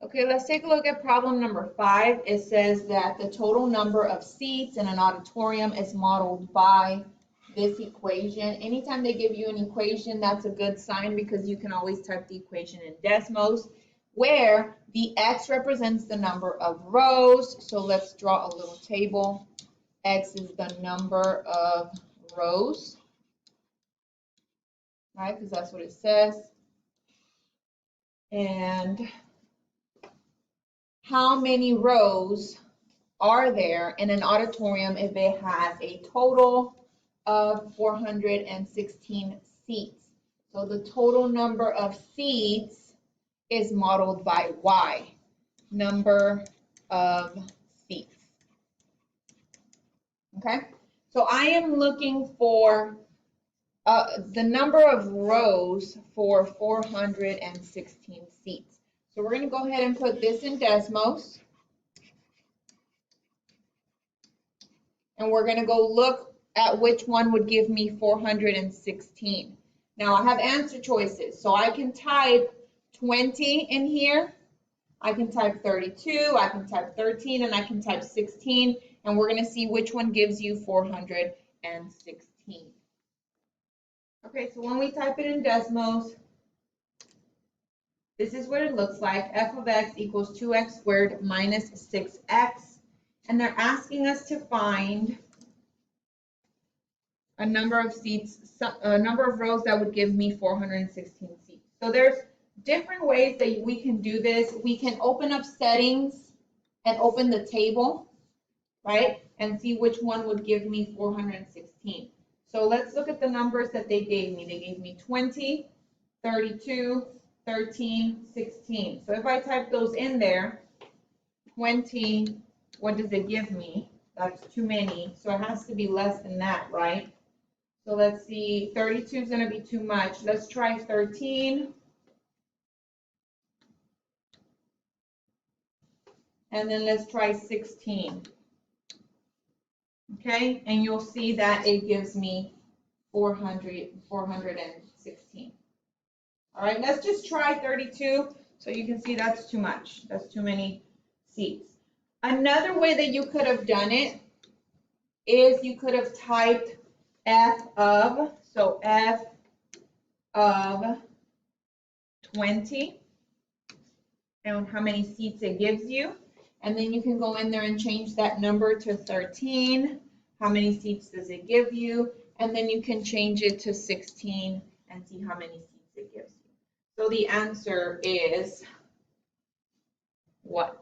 Okay, let's take a look at problem number 5. It says that the total number of seats in an auditorium is modeled by this equation. Anytime they give you an equation, that's a good sign because you can always type the equation in Desmos, where the x represents the number of rows. So let's draw a little table. X is the number of rows, right? Because that's what it says. And how many rows are there in an auditorium if it has a total of 416 seats? So the total number of seats is modeled by Y, number of seats. Okay, so I am looking for the number of rows for 416 seats. So we're going to go ahead and put this in Desmos. And we're going to go look at which one would give me 416. Now I have answer choices, so I can type 20 in here, I can type 32, I can type 13, and I can type 16, and we're going to see which one gives you 416. Okay, so when we type it in Desmos, this is what it looks like. F of x equals 2x squared minus 6x. And they're asking us to find a number of seats, a number of rows that would give me 416 seats. So there's different ways that we can do this. We can open up settings and open the table, right? And see which one would give me 416. So let's look at the numbers that they gave me. They gave me 20, 32, 13, 16. So if I type those in there, 20, what does it give me? That's too many, so it has to be less than that, right? So let's see, 32 is going to be too much. Let's try 13. And then let's try 16. Okay, and you'll see that it gives me 416. All right, let's just try 32 so you can see that's too much. That's too many seats. Another way that you could have done it is you could have typed F of, so F of 20 and how many seats it gives you. And then you can go in there and change that number to 13. How many seats does it give you? And then you can change it to 16 and see how many seats it gives you. So the answer is what?